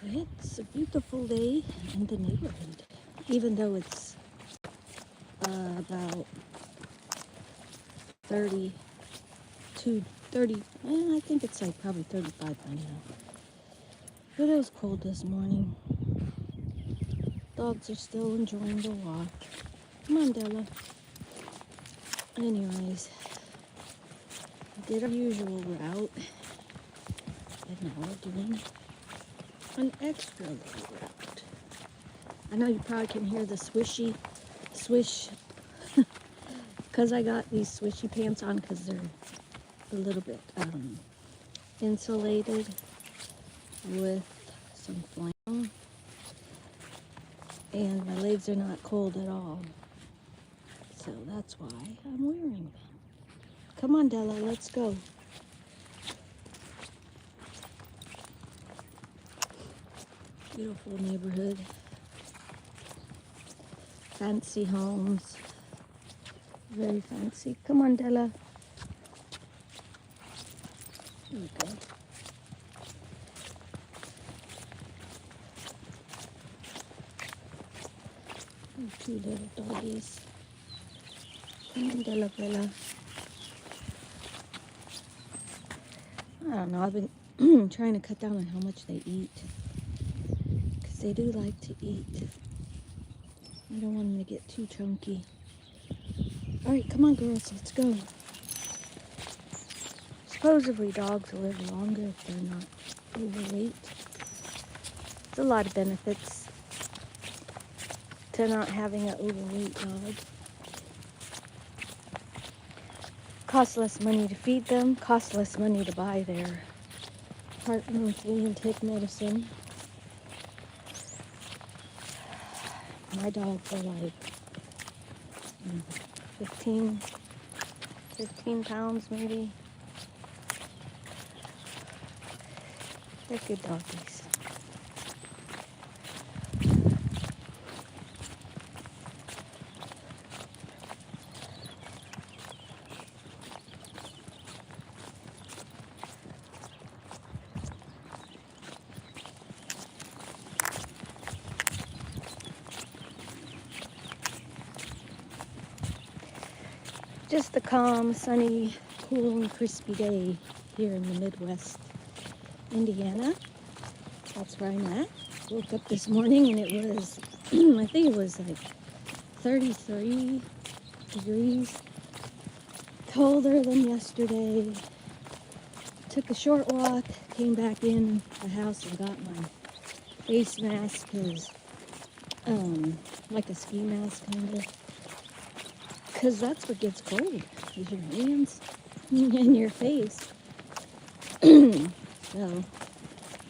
It's a beautiful day in the neighborhood, even though it's about 32, 30, I think it's like probably 35 by now. But it was cold this morning. Dogs are still enjoying the walk. Come on, Della. Anyways, we did our usual route, and now we're doing an extra little route. I know you probably can hear the swish because I got these swishy pants on because they're a little bit insulated with some flannel, and my legs are not cold at all, so that's why I'm wearing them. Come on, Della, let's go. Beautiful neighborhood, fancy homes, very fancy. Come on, Della. There we go. Two little doggies. Come on, Della Bella. I don't know, I've been trying to cut down on how much they eat, because they do like to eat. I don't want them to get too chunky. Alright, come on girls, let's go. Supposedly dogs live longer if they're not overweight. There's a lot of benefits to not having an overweight dog. Costs less money to feed them, costs less money to buy their heart monthly and take medicine. My dogs are like 15 pounds maybe. They're good doggies. Just a calm, sunny, cool, and crispy day here in the Midwest, Indiana. That's where I'm at. Woke up this morning and it was, I think it was like 33 degrees, colder than yesterday. Took a short walk, came back in the house and got my face mask, because, like a ski mask kind of. Because that's what gets cold, is your hands and your face. So,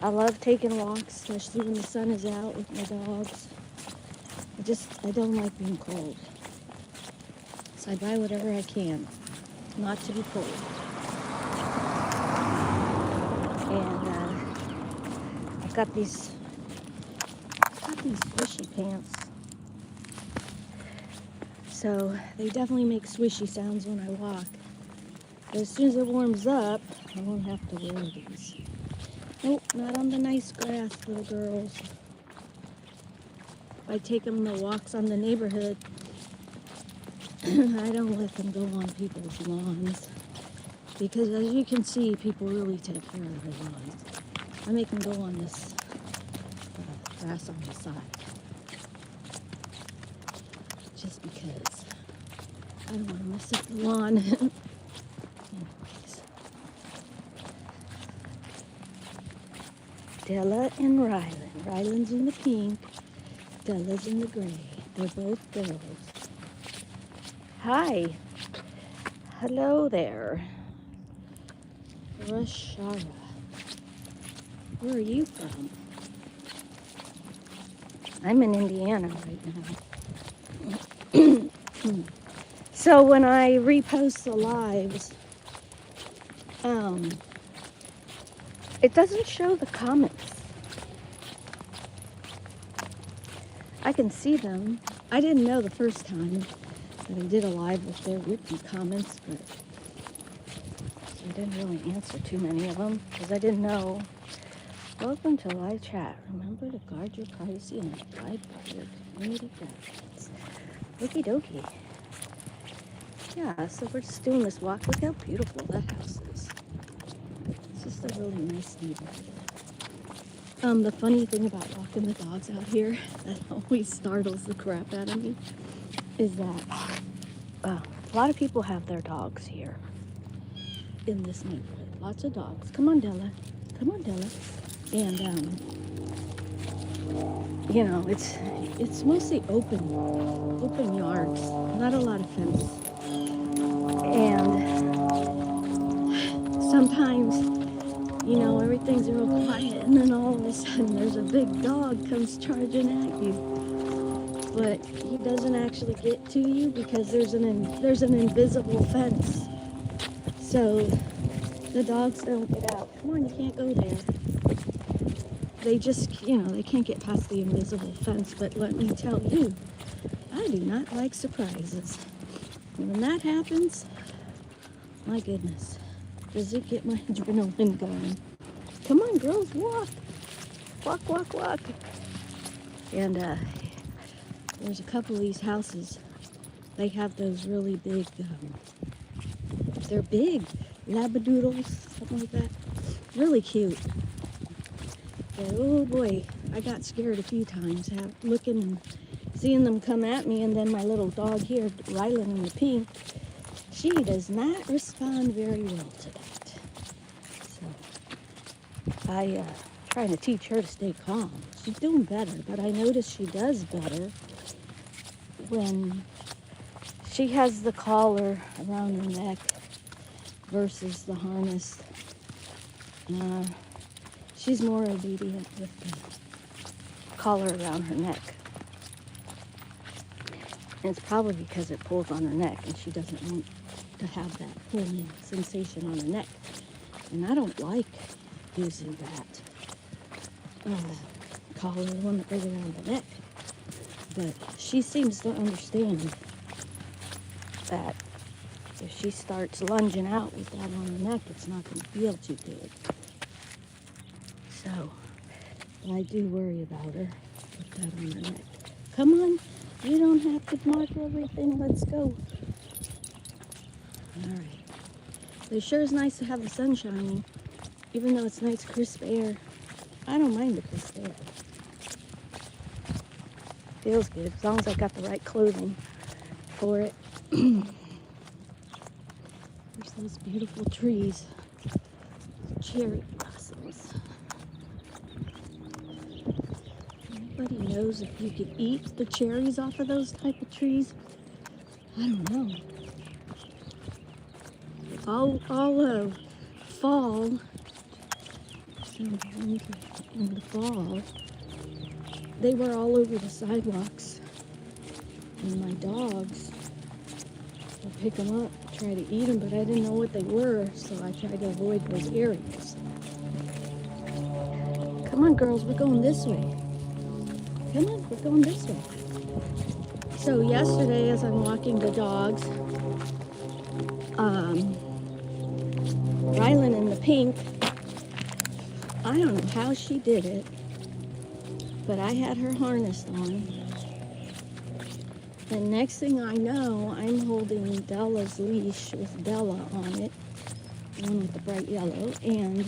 I love taking walks, especially when the sun is out with my dogs. I don't like being cold. So I buy whatever I can, not to be cold. And I've got these swishy pants. So they definitely make swishy sounds when I walk. But as soon as it warms up, I won't have to wear these. Nope, not on the nice grass, little girls. I take them the walks on the neighborhood. I don't let them go on people's lawns, because as you can see, people really take care of their lawns. I make them go on this grass on the side, just because I don't want to mess up the lawn. Anyways. Della and Rylan. Rylan's in the pink, Della's in the gray. They're both girls. Hi. Hello there. Rashara. Where are you from? I'm in Indiana right now. So when I repost the lives, it doesn't show the comments. I can see them. I didn't know the first time that I did a live if there would be comments, but I didn't really answer too many of them because I didn't know Welcome to live chat. Remember to guard your privacy and abide by your community guidelines. Okie dokie. Yeah, so we're just doing this walk. Look how beautiful that house is. It's just a really nice neighborhood. The funny thing about walking the dogs out here that always startles the crap out of me is that a lot of people have their dogs here in this neighborhood. Lots of dogs. Come on, Della. Come on, Della. And you know, it's mostly open yards, not a lot of fence. And sometimes, you know, everything's real quiet, and then all of a sudden there's a big dog comes charging at you. But he doesn't actually get to you because there's an invisible fence. So the dogs don't get out. Come on, you can't go there. They just, you know, they can't get past the invisible fence. But let me tell you, I do not like surprises. And when that happens, my goodness, does it get my adrenaline going? Come on, girls, walk. Walk, walk, walk. And there's a couple of these houses. They have those really big, they're big, labradoodles, something like that. Really cute. But oh boy, I got scared a few times looking and seeing them come at me. And then my little dog here, Rylan in the pink, she does not respond very well to that. So I trying to teach her to stay calm. She's doing better, but I notice she does better when she has the collar around her neck versus the harness. She's more obedient with the collar around her neck. And it's probably because it pulls on her neck and she doesn't want to have that pulling sensation on her neck. And I don't like using that collar, the one that goes around the neck. But she seems to understand that if she starts lunging out with that on her neck, it's not going to feel too good. So, I do worry about her with that on her neck. Come on, you don't have to mark everything. Let's go. All right. It sure is nice to have the sun shining, even though it's nice, crisp air. I don't mind the crisp air. Feels good as long as I got the right clothing for it. There's those beautiful trees, cherry blossoms. Anybody knows if you could eat the cherries off of those type of trees? I don't know. All fall, in the fall, they were all over the sidewalks, and my dogs would pick them up, try to eat them, but I didn't know what they were, so I tried to avoid those areas. Come on, girls, we're going this way. Come on, we're going this way. So yesterday, as I'm walking the dogs, Rylan in the pink, I don't know how she did it, but I had her harnessed on. And next thing I know, I'm holding Della's leash with Della on it, the one with the bright yellow, and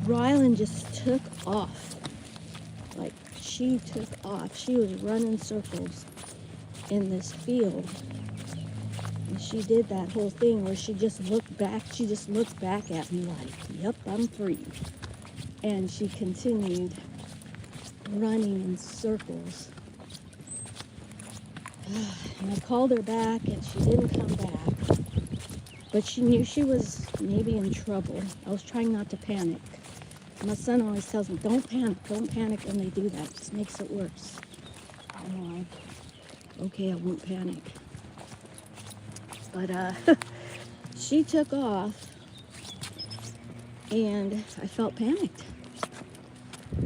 Rylan just took off. Like, she took off. She was running circles in this field. And she did that whole thing where she just looked back. She just looked back at me like, yep, I'm free. And she continued running in circles. And I called her back and she didn't come back. But she knew she was maybe in trouble. I was trying not to panic. My son always tells me, don't panic when they do that. It just makes it worse. I'm like, okay, I won't panic. But she took off and I felt panicked.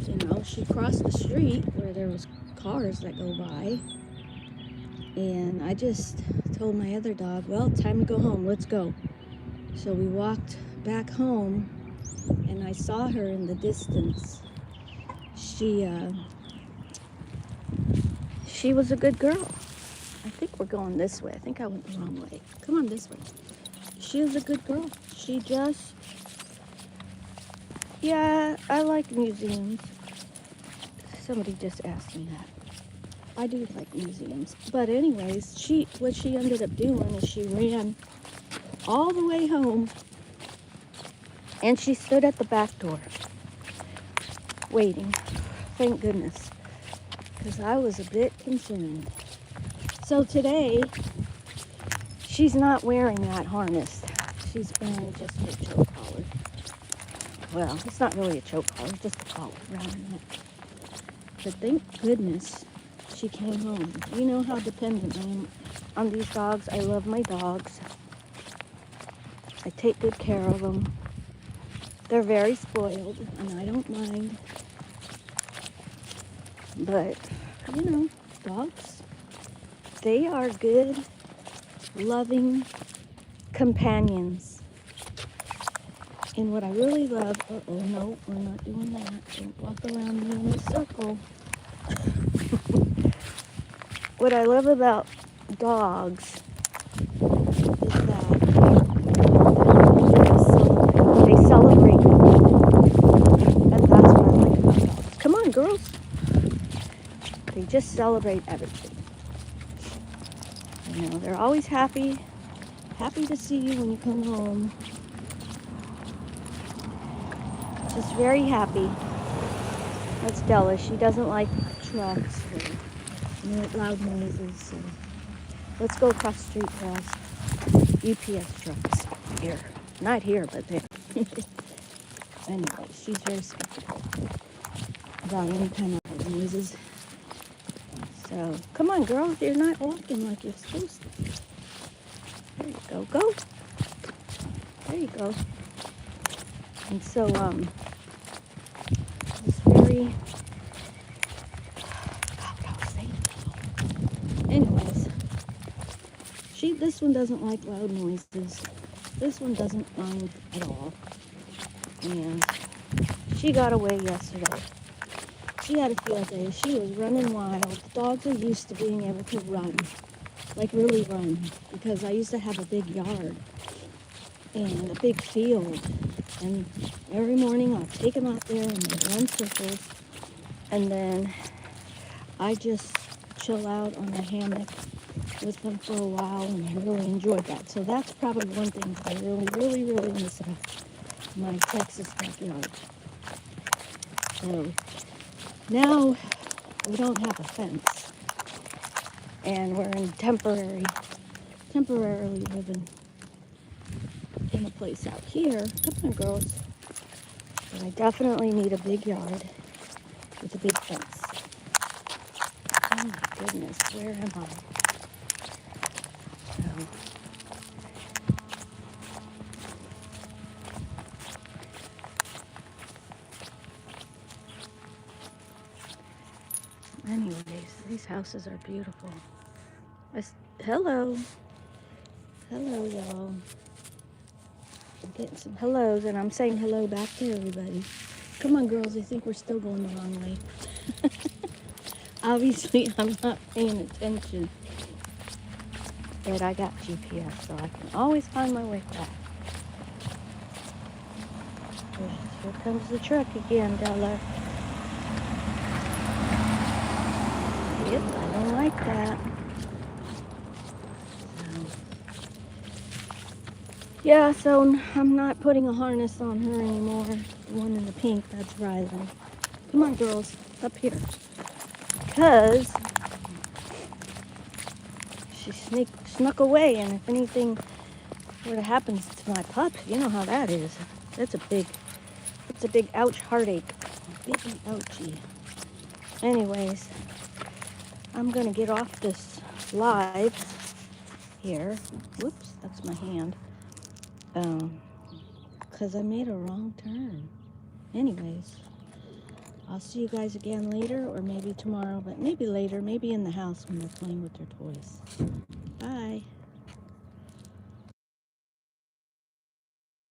You know, she crossed the street where there was cars that go by. And I just told my other dog, well, time to go home, let's go. So we walked back home and I saw her in the distance, she was a good girl. I think we're going this way. I think I went the wrong way. Come on, this way. She was a good girl. She just, yeah, I like museums. Somebody just asked me that. I do like museums. But anyways, what she ended up doing is she ran all the way home and she stood at the back door waiting. Thank goodness, because I was a bit concerned. So today, she's not wearing that harness. She's wearing just a choke collar. Well, it's not really a choke collar, it's just a collar around her neck. But thank goodness she came home. You know how dependent I am on these dogs. I love my dogs. I take good care of them. They're very spoiled, and I don't mind. But, you know, dogs, they are good, loving companions. And what I really love, no, we're not doing that. Don't walk around me in a circle. What I love about dogs is that they celebrate. And that's what I like about dogs. Come on, girls. They just celebrate everything. You know, they're always happy to see you when you come home. Just very happy. That's Della. She doesn't like trucks or loud noises. So let's go across the street past UPS trucks. Here. Not here, but there. Anyway, she's very skeptical about any kind of loud noises. So, come on, girl. You're not walking like you're supposed to. There you go. Go. There you go. And so, it's very... God, what I was saying. Anyways, this one doesn't like loud noises. This one doesn't mind at all. And she got away yesterday. She had a field day. She was running wild. The dogs are used to being able to run, like really run, because I used to have a big yard and a big field. And every morning I'd take them out there and they'd run circles. And then I just chill out on the hammock with them for a while, and I really enjoyed that. So that's probably one thing that I really miss about my Texas backyard. So now we don't have a fence, and we're in temporarily living in a place out here. Come on, girls. But I definitely need a big yard with a big fence. Oh my goodness, where am I? So, anyways, these houses are beautiful. Hello, y'all. I'm getting some hellos, and I'm saying hello back to everybody. Come on, girls. I think we're still going the wrong way. Obviously, I'm not paying attention. But I got GPS, so I can always find my way back. Here comes the truck again, Della. Yep, I don't like that. Yeah, so I'm not putting a harness on her anymore. The one in the pink, that's Riley. Come on, girls, up here. Because she snuck away, and if anything were to happen to my pup, you know how that is. It's a big ouch heartache. Big ouchie. Anyways, I'm gonna get off this live here. Whoops, that's my hand. Because I made a wrong turn. Anyways, I'll see you guys again later, or maybe tomorrow, but maybe later, maybe in the house when they're playing with their toys.